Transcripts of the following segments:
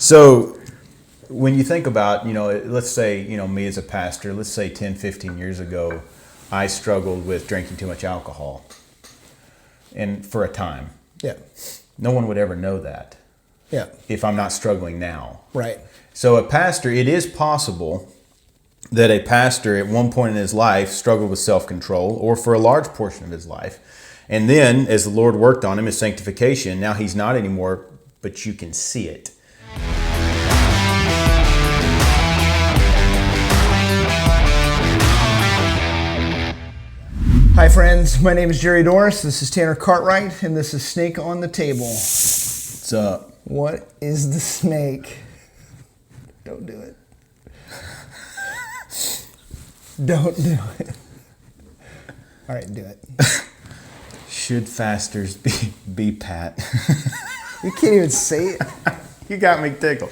So when you think about, let's say, me as a pastor, let's say 10, 15 years ago, I struggled with drinking too much alcohol. And for a time. Yeah. No one would ever know that. Yeah. If I'm not struggling now. Right. So a pastor, it is possible that a pastor at one point in his life struggled with self-control, or for a large portion of his life. And then as the Lord worked on him, his sanctification, now he's not anymore, but you can see it. Hi friends, my name is Dorris, this is Tanner Cartwright, and this is Snake on the Table. What's up? What is the snake? Don't do it. Don't do it. All right, do it. Should fasters be Pat? You can't even say it. You got me tickled.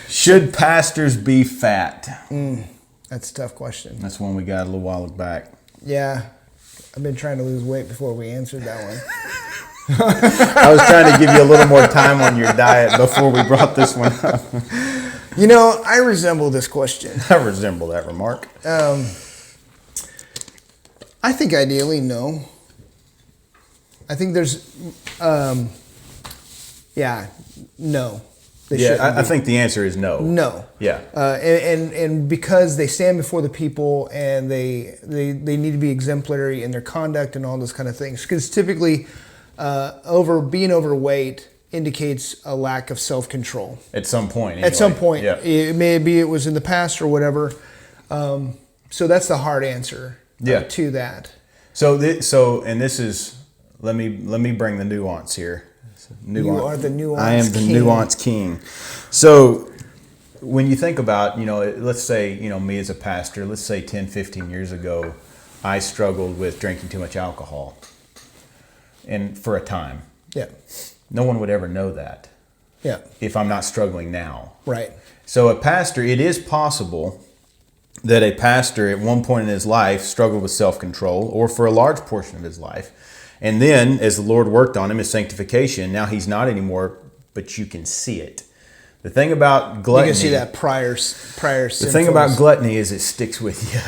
Should pastors be fat? That's a tough question. That's one we got a little while back. Yeah, I've been trying to lose weight before we answered that one. I was trying to give you a little more time on your diet before we brought this one up. You know, I resemble this question. I resemble that remark. I think ideally, no. I think there's, no. I think the answer is no. No. Yeah. And because they stand before the people and they need to be exemplary in their conduct and all those kind of things. Because typically, being overweight indicates a lack of self-control. At some point. Anyway. At some point. Yeah. Maybe it was in the past or whatever. So that's the hard answer to that. So this is, let me bring the nuance here. You are the nuance king. I am the nuance king. So when you think about, let's say, me as a pastor, let's say 10, 15 years ago, I struggled with drinking too much alcohol. And for a time. Yeah. No one would ever know that. Yeah. If I'm not struggling now. Right. So a pastor, it is possible that a pastor at one point in his life struggled with self-control, or for a large portion of his life. And then as the Lord worked on him, his sanctification, now he's not anymore, but you can see it. The thing about gluttony... You can see that prior symptoms. The thing about gluttony is it sticks with you.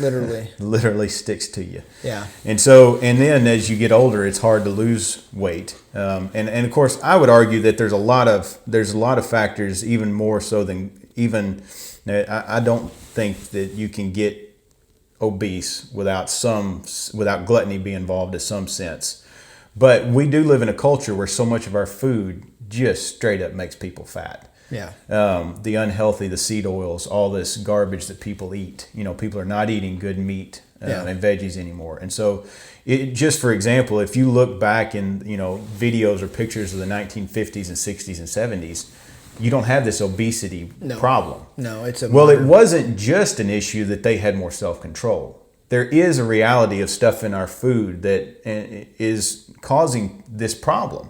Literally. Literally sticks to you. Yeah. And then as you get older, it's hard to lose weight. And of course, I would argue that there's a lot of factors, even more so than even... I don't think that you can get obese without gluttony being involved in some sense. But we do live in a culture where so much of our food just straight up makes people fat. Yeah. The unhealthy, the seed oils, all this garbage that people eat. People are not eating good meat and veggies anymore. And so just for example, if you look back in, videos or pictures of the 1950s and 60s and 70s, you don't have this obesity problem. No, it wasn't just an issue that they had more self-control. There is a reality of stuff in our food that is causing this problem.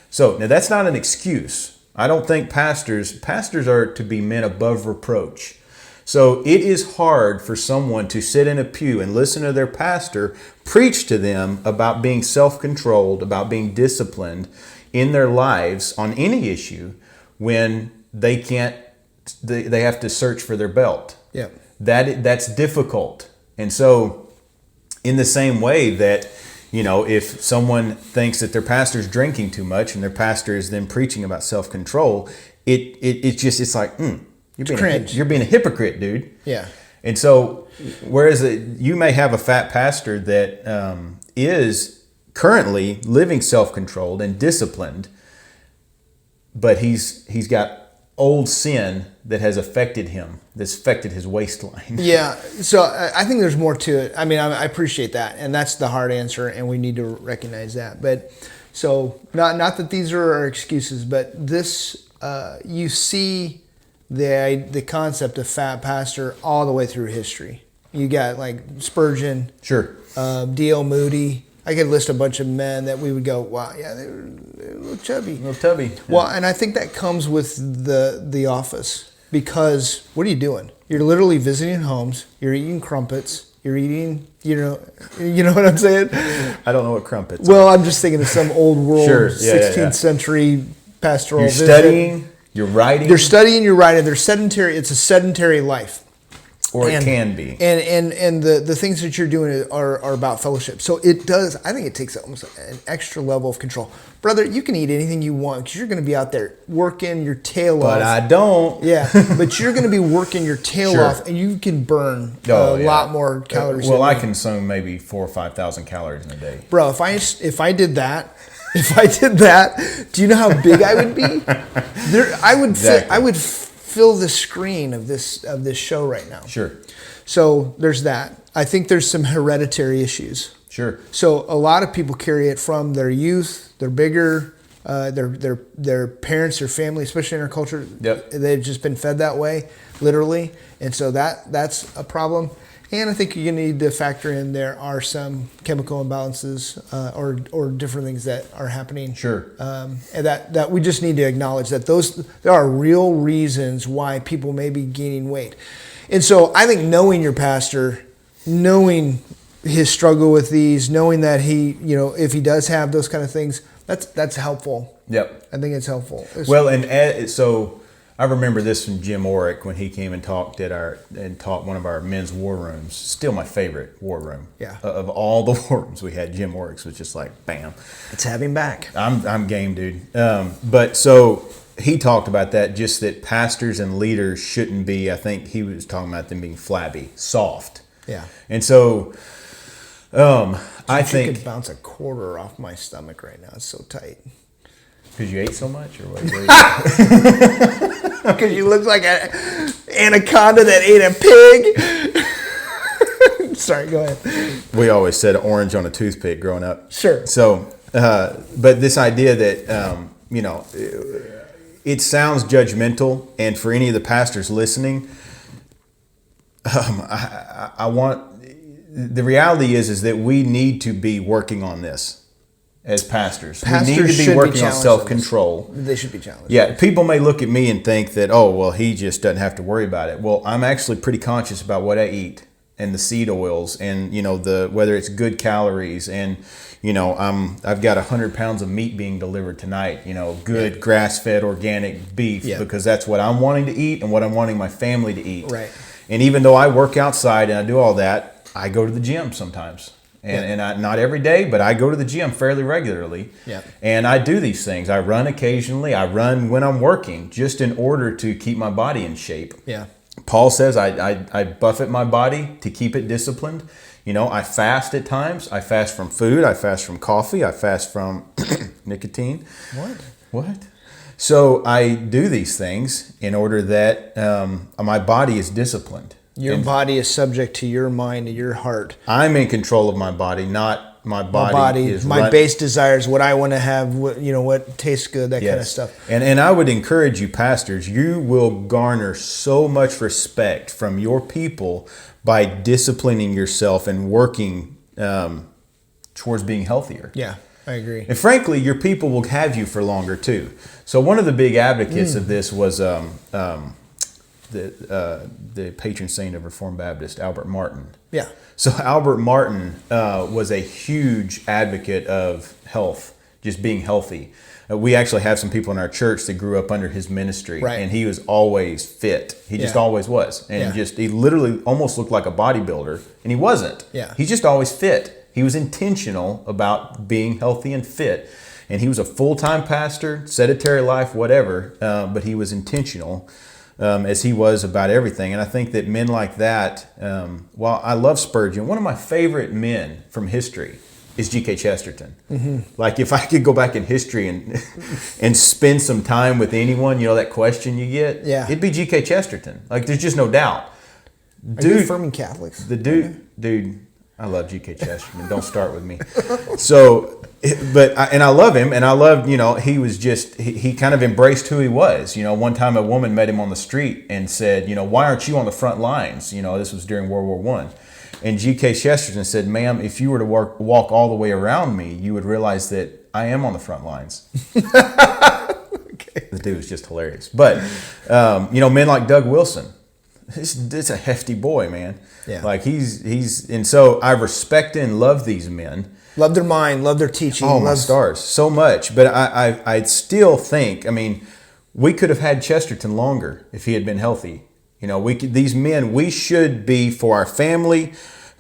So now that's not an excuse. I don't think pastors are to be men above reproach. So it is hard for someone to sit in a pew and listen to their pastor preach to them about being self-controlled, about being disciplined in their lives on any issue, when they have to search for their belt. Yeah. That's difficult. And so in the same way that, if someone thinks that their pastor's drinking too much and their pastor is then preaching about self-control, it's like, you're being a hypocrite, dude. Yeah. And so, whereas you may have a fat pastor that is currently living self-controlled and disciplined, but he's got old sin that has affected him, that's affected his waistline. Yeah, so I think there's more to it. I mean, I appreciate that, and that's the hard answer, and we need to recognize that. But so not that these are our excuses, but this you see the concept of fat pastor all the way through history. You got like Spurgeon, sure, D.L. Moody. I could list a bunch of men that we would go, wow, yeah, they were a little chubby. A little tubby. Yeah. Well, and I think that comes with the office, because what are you doing? You're literally visiting homes. You're eating crumpets. You're eating, you know what I'm saying? I don't know what crumpets are. I'm just thinking of some old world 16th yeah. century pastoral You're visit. studying. You're writing. They're studying, you're writing. They're sedentary. It's a sedentary life. Or it can be. And the things that you're doing are about fellowship. So it does, I think it takes almost an extra level of control. Brother, you can eat anything you want because you're going to be out there working your tail off. But I don't. Yeah, but you're going to be working your tail off, and you can burn a lot more calories. Well, I consume maybe 4,000 or 5,000 calories in a day. Bro, if I did that, do you know how big I would be? I would fill the screen of this show right now. Sure. So there's that. I think there's some hereditary issues. Sure. So a lot of people carry it from their youth. They're bigger. Their parents, their family, especially in our culture, they've just been fed that way, literally. And so that's a problem. And I think you're going to need to factor in there are some chemical imbalances or different things that are happening. Sure. And that we just need to acknowledge that there are real reasons why people may be gaining weight. And so I think knowing your pastor, knowing his struggle with these, knowing that he, if he does have those kind of things, that's helpful. Yep. I think it's helpful. Well, and so I remember this from Jim Orrick when he came and taught one of our men's war rooms. Still my favorite war room. Yeah. Of all the war rooms we had, Jim Orrick's was just like bam. Let's have him back. I'm game, dude. But so he talked about that, just that pastors and leaders shouldn't be. I think he was talking about them being flabby, soft. Yeah. And so, I think you could bounce a quarter off my stomach right now. It's so tight. Because you ate so much, or what? Because you look like an anaconda that ate a pig. Sorry, go ahead. We always said orange on a toothpick growing up. Sure. So, but this idea that, it sounds judgmental, and for any of the pastors listening, the reality is that we need to be working on this. As pastors, we need to be working on self-control. They should be challenged. Yeah, people may look at me and think that, oh, well, he just doesn't have to worry about it. Well, I'm actually pretty conscious about what I eat and the seed oils and, whether it's good calories and, I've got 100 pounds of meat being delivered tonight, good grass-fed organic beef because that's what I'm wanting to eat and what I'm wanting my family to eat. Right. And even though I work outside and I do all that, I go to the gym sometimes. And I, not every day, but I go to the gym fairly regularly. Yeah. And I do these things. I run occasionally. I run when I'm working, just in order to keep my body in shape. Yeah. Paul says I buffet my body to keep it disciplined. I fast at times. I fast from food. I fast from coffee. I fast from nicotine. What? So I do these things in order that my body is disciplined. Your body is subject to your mind and your heart. I'm in control of my body, not my body. My base desires, what I want to have, what tastes good, that kind of stuff. And I would encourage you, pastors, you will garner so much respect from your people by disciplining yourself and working towards being healthier. Yeah, I agree. And frankly, your people will have you for longer too. So one of the big advocates of this was the patron saint of Reformed Baptist, Albert Martin. Yeah. So Albert Martin was a huge advocate of health, just being healthy. We actually have some people in our church that grew up under his ministry, and he was always fit. He just always was, and he literally almost looked like a bodybuilder, and he wasn't. Yeah. He's just always fit. He was intentional about being healthy and fit. And he was a full-time pastor, sedentary life, whatever, but he was intentional. As he was about everything. And I think that men like that, while I love Spurgeon, one of my favorite men from history is G.K. Chesterton. Mm-hmm. Like if I could go back in history and spend some time with anyone, that question you get, it'd be G.K. Chesterton. Like there's just no doubt. Are you affirming Catholics? The dude, I love G.K. Chesterton. Don't start with me. So, and I love him, and I love, he was just, he kind of embraced who he was. One time a woman met him on the street and said, why aren't you on the front lines? This was during World War I. And G.K. Chesterton said, ma'am, if you were to walk all the way around me, you would realize that I am on the front lines. Okay. The dude was just hilarious. But, men like Doug Wilson, it's a hefty boy, man. Yeah. Like he's, and so I respect and love these men. Love their mind, love their teaching. Oh, my stars, so much. But I still think, we could have had Chesterton longer if he had been healthy. You know, these men, we should be for our family,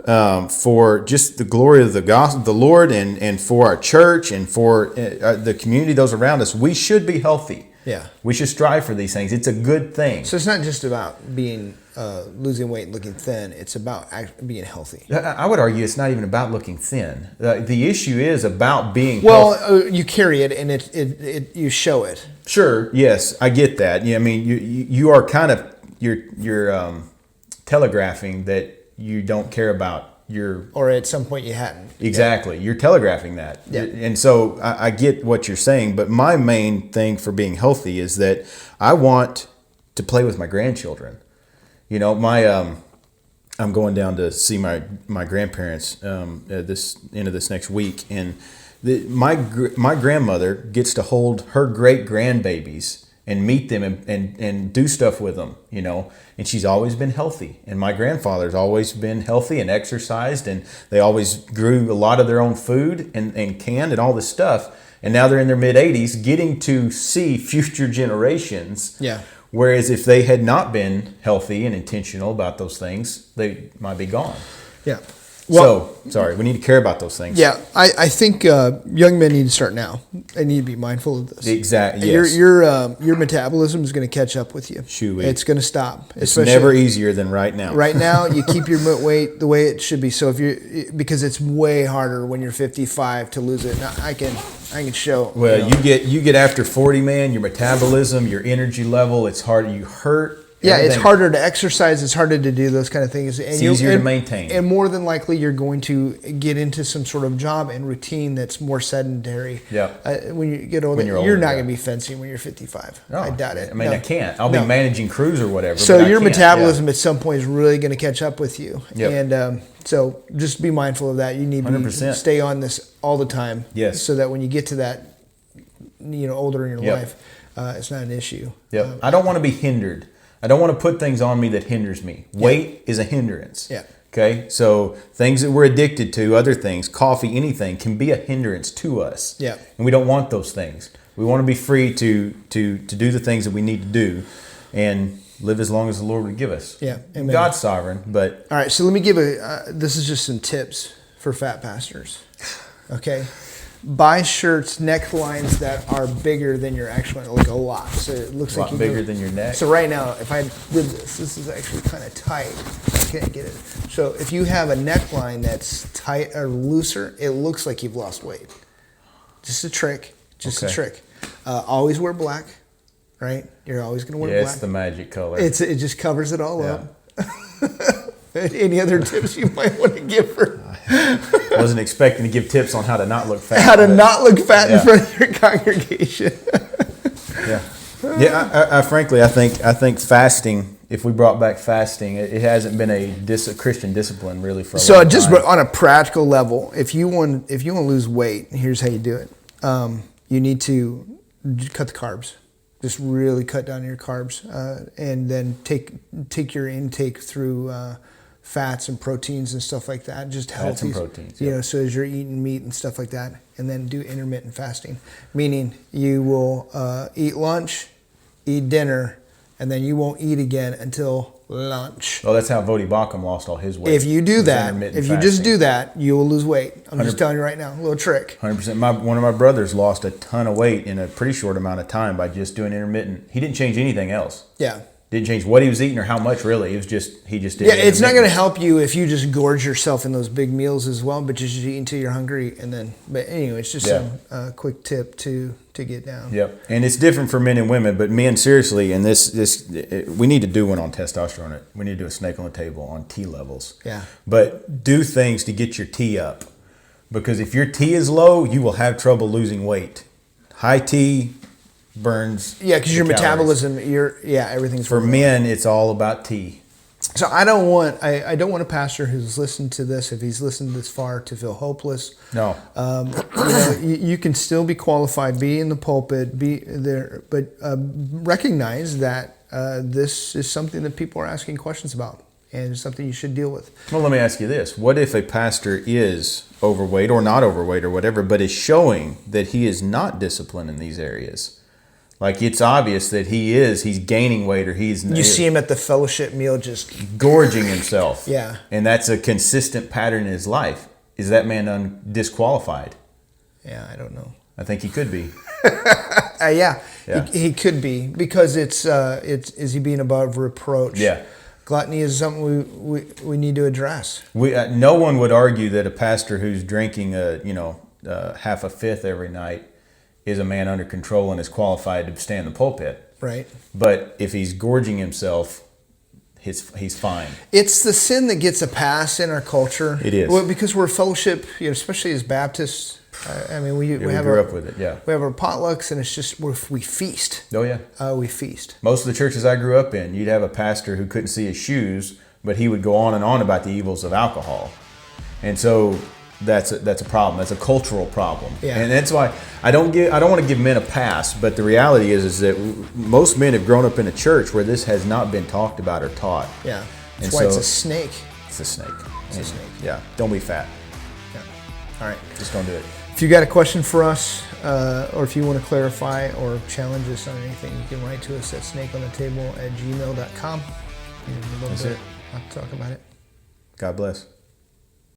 for just the glory of the gospel, the Lord, and for our church and for the community, those around us. We should be healthy. Yeah. We should strive for these things. It's a good thing. So it's not just about being losing weight and looking thin. It's about being healthy. I would argue it's not even about looking thin. The issue is about being healthy. Well, you carry it and it you show it. Sure. Yes, I get that. Yeah, I mean, you are kind of you're telegraphing that you don't care about your, or at some point you hadn't. Exactly. You're telegraphing that. Yeah. And so I get what you're saying, but my main thing for being healthy is that I want to play with my grandchildren. You know, I'm going down to see my grandparents at this end of this next week, and my grandmother gets to hold her great grandbabies and meet them and do stuff with them, you know. And she's always been healthy. And my grandfather's always been healthy and exercised, and they always grew a lot of their own food and canned and all this stuff. And now they're in their mid-80s getting to see future generations. Yeah. Whereas if they had not been healthy and intentional about those things, they might be gone. Yeah. Well, so, sorry, we need to care about those things. Yeah, I think young men need to start now. They need to be mindful of this. Exactly. Yes. Your metabolism is going to catch up with you. Shoo-wee. It's going to stop. It's never easier than right now. Right now, you keep your weight the way it should be. So because it's way harder when you're 55 to lose it. Now, I can show. Well, you get after 40, man. Your metabolism, your energy level, it's hard. You hurt. Yeah, it's harder to exercise. It's harder to do those kind of things. And it's easier to maintain. And more than likely, you're going to get into some sort of job and routine that's more sedentary. Yeah. When you get older, you're not going to be fencing when you're 55. No, I doubt it. I mean, I can't. I'll be managing crews or whatever. So your metabolism at some point is really going to catch up with you. Yep. And so just be mindful of that. You need to 100%. Stay on this all the time. Yes. So that when you get to that, older in your life, it's not an issue. Yep. I don't want to be hindered. I don't want to put things on me that hinders me. Weight is a hindrance. Yeah. Okay? So things that we're addicted to, other things, coffee, anything, can be a hindrance to us. Yeah. And we don't want those things. We want to be free to do the things that we need to do and live as long as the Lord would give us. Yeah. Amen. God's sovereign, but... All right, so let me give this is just some tips for fat pastors. Okay? Buy shirts, necklines that are bigger than your actual, like a lot. So it looks like bigger than your neck. So right now, if I did this is actually kind of tight. I can't get it. So if you have a neckline that's tight or looser, it looks like you've lost weight. Just a trick. A trick. Always wear black, right? You're always going to wear black. It's the magic color. It just covers it all up. Any other tips you might want to give for? I wasn't expecting to give tips on how to not look fat. How to not look fat in front of your congregation. I frankly, I think fasting. If we brought back fasting, it hasn't been a Christian discipline really for a long time. So just on a practical level, if you want to lose weight, here's how you do it. You need to cut the carbs. Just really cut down your carbs, and then take your intake through fats and proteins and stuff like that. Just healthy, proteins, so as you're eating meat and stuff like that, and then do intermittent fasting, meaning you will eat lunch, eat dinner, and then you won't eat again until lunch. Well, that's how Vodi Bakum lost all his weight. If you do that, just do that, you will lose weight. I'm just telling you right now, a little trick. 100%. One of my brothers lost a ton of weight in a pretty short amount of time by just doing intermittent. He didn't change anything else. Yeah. Didn't change what he was eating or how much, really. It was just, he just did. Yeah, it's not going to help you if you just gorge yourself in those big meals as well, but just eat until you're hungry. And then, but anyway, it's just some quick tip to get down. Yep. And it's different for men and women, but men, seriously, and we need to do one on testosterone. We need to do a snake on the table on T levels. Yeah. But do things to get your T up. Because if your T is low, you will have trouble losing weight. High T burns. Yeah, because your metabolism, everything's for men. It's all about T. So I don't want a pastor who's listened to this, if he's listened this far, to feel hopeless. No. You can still be qualified, be in the pulpit, be there, but recognize that this is something that people are asking questions about, and it's something you should deal with. Well, let me ask you this: what if a pastor is overweight or not overweight or whatever, but is showing that he is not disciplined in these areas? Like, it's obvious that he's gaining weight, or You see him at the fellowship meal just gorging himself. Yeah. And that's a consistent pattern in his life. Is that man disqualified? Yeah, I don't know. I think he could be. Yeah. Yeah. He could be, because it's is he being above reproach? Yeah. Gluttony is something we need to address. No one would argue that a pastor who's drinking half a fifth every night is a man under control and is qualified to stand in the pulpit. Right. But if he's gorging himself, he's fine. It's the sin that gets a pass in our culture. It is. Well, because we're fellowship, especially as Baptists. I mean, we have grew up with it. Yeah. We have our potlucks, and it's just we feast. Oh yeah. We feast. Most of the churches I grew up in, you'd have a pastor who couldn't see his shoes, but he would go on and on about the evils of alcohol, and so that's a problem. That's a cultural problem. Yeah. And that's why I don't want to give men a pass, but the reality is that most men have grown up in a church where this has not been talked about or taught. Yeah. That's And why it's so a snake. It's a snake. It's a snake. Yeah. Don't be fat. Yeah. All right. Just don't do it. If you got a question for us, or if you want to clarify or challenge us on anything, you can write to us at snakeontheTable@gmail.com. That's it. I'll talk about it. God bless.